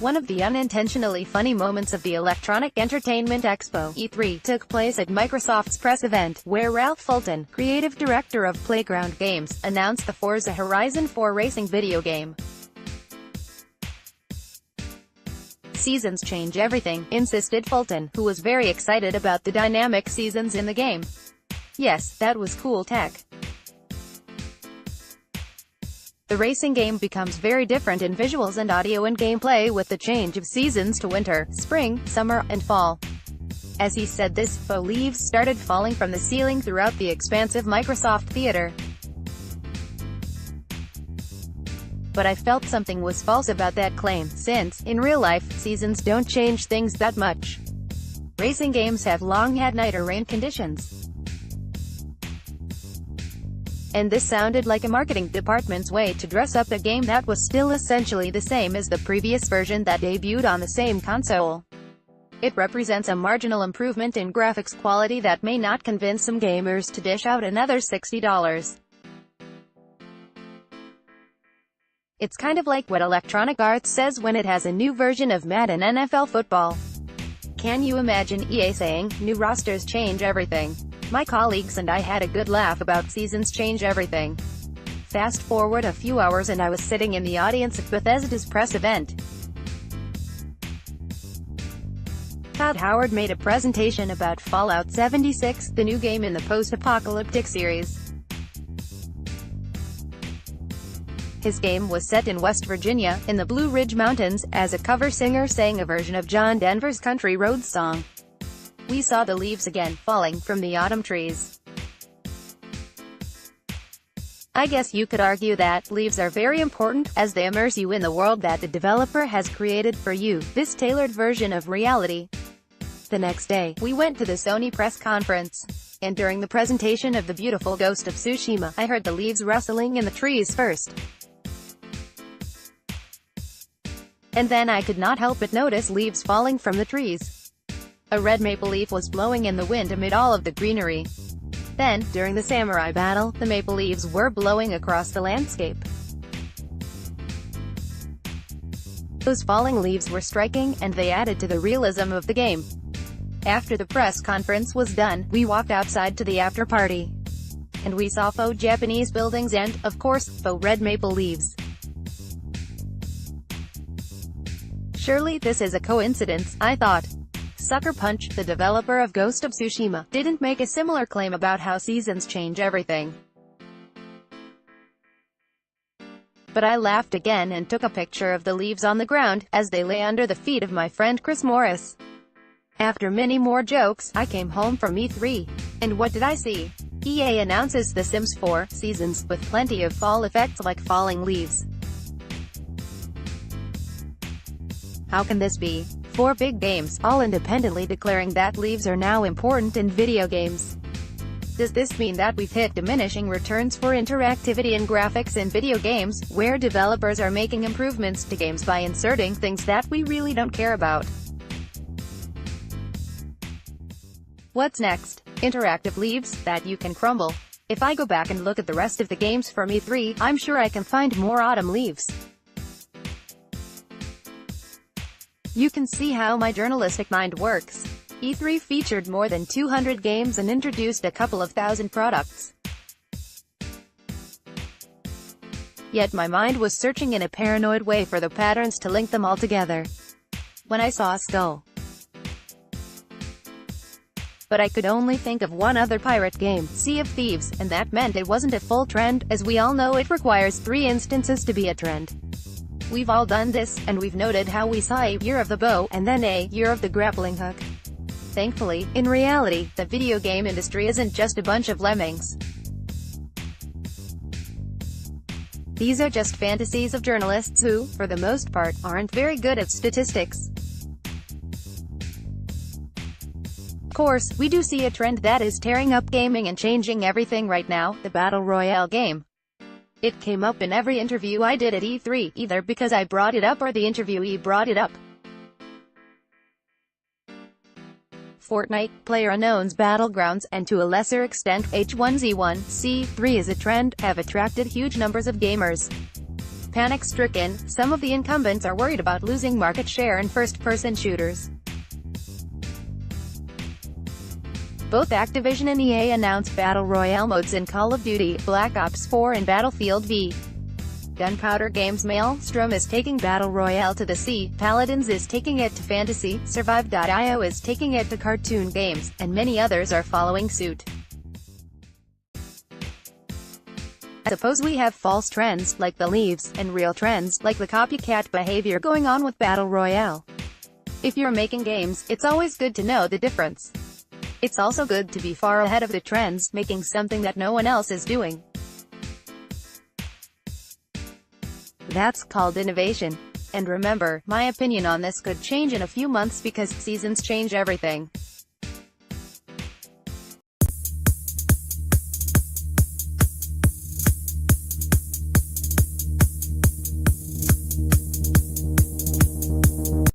One of the unintentionally funny moments of the Electronic Entertainment Expo, E3, took place at Microsoft's press event, where Ralph Fulton, creative director of Playground Games, announced the Forza Horizon 4 racing video game. "Seasons change everything," insisted Fulton, who was very excited about the dynamic seasons in the game. "Yes, that was cool tech. The racing game becomes very different in visuals and audio and gameplay with the change of seasons to winter, spring, summer, and fall." As he said this, faux leaves started falling from the ceiling throughout the expansive Microsoft Theater. "But I felt something was false about that claim, since, in real life, seasons don't change things that much. Racing games have long had night or rain conditions. And this sounded like a marketing department's way to dress up a game that was still essentially the same as the previous version that debuted on the same console. It represents a marginal improvement in graphics quality that may not convince some gamers to dish out another $60. It's kind of like what Electronic Arts says when it has a new version of Madden NFL football. Can you imagine EA saying, 'New rosters change everything'? My colleagues and I had a good laugh about seasons change everything." Fast forward a few hours and I was sitting in the audience at Bethesda's press event. Todd Howard made a presentation about Fallout 76, the new game in the post-apocalyptic series. His game was set in West Virginia, in the Blue Ridge Mountains, as a cover singer sang a version of John Denver's Country Roads song. "We saw the leaves again, falling from the autumn trees. I guess you could argue that leaves are very important, as they immerse you in the world that the developer has created for you, this tailored version of reality." The next day, we went to the Sony press conference. And during the presentation of the beautiful Ghost of Tsushima, I heard the leaves rustling in the trees first. And then I could not help but notice leaves falling from the trees. A red maple leaf was blowing in the wind amid all of the greenery. Then, during the samurai battle, the maple leaves were blowing across the landscape. Those falling leaves were striking, and they added to the realism of the game. After the press conference was done, we walked outside to the after-party. And we saw faux Japanese buildings and, of course, faux red maple leaves. Surely this is a coincidence, I thought. Sucker Punch, the developer of Ghost of Tsushima, didn't make a similar claim about how seasons change everything. But I laughed again and took a picture of the leaves on the ground, as they lay under the feet of my friend Chris Morris. After many more jokes, I came home from E3. And what did I see? EA announces The Sims 4, Seasons, with plenty of fall effects like falling leaves. How can this be? 4 big games, all independently declaring that leaves are now important in video games. Does this mean that we've hit diminishing returns for interactivity and graphics in video games, where developers are making improvements to games by inserting things that we really don't care about? What's next? Interactive leaves that you can crumble. If I go back and look at the rest of the games from E3, I'm sure I can find more autumn leaves. You can see how my journalistic mind works. E3 featured more than 200 games and introduced a couple of thousand products. Yet my mind was searching in a paranoid way for the patterns to link them all together. When I saw a skull. But I could only think of one other pirate game, Sea of Thieves, and that meant it wasn't a full trend. As we all know, it requires 3 instances to be a trend. We've all done this, and we've noted how we saw a year of the bow, and then a year of the grappling hook. Thankfully, in reality, the video game industry isn't just a bunch of lemmings. These are just fantasies of journalists who, for the most part, aren't very good at statistics. Of course, we do see a trend that is tearing up gaming and changing everything right now, the Battle Royale game. It came up in every interview I did at E3, either because I brought it up or the interviewee brought it up. Fortnite, PlayerUnknown's Battlegrounds, and to a lesser extent, H1Z1, C3 is a trend, have attracted huge numbers of gamers. Panic-stricken, some of the incumbents are worried about losing market share in first-person shooters. Both Activision and EA announced Battle Royale modes in Call of Duty, Black Ops 4 and Battlefield v. Gunpowder Games Maelstrom is taking Battle Royale to the sea, Paladins is taking it to fantasy, Survive.io is taking it to cartoon games, and many others are following suit. I suppose we have false trends, like the leaves, and real trends, like the copycat behavior going on with Battle Royale. If you're making games, it's always good to know the difference. It's also good to be far ahead of the trends, making something that no one else is doing. That's called innovation. And remember, my opinion on this could change in a few months because seasons change everything.